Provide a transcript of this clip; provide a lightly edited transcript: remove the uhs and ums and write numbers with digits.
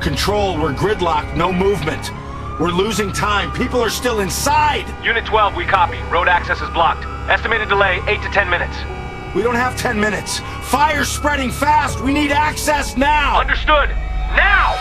Control, we're gridlocked, no movement. We're losing time. People are still inside. Unit 12, we copy. Road access is blocked. Estimated delay, 8 to 10 minutes. We don't have 10 minutes. Fire's spreading fast. We need access now. Understood. Now!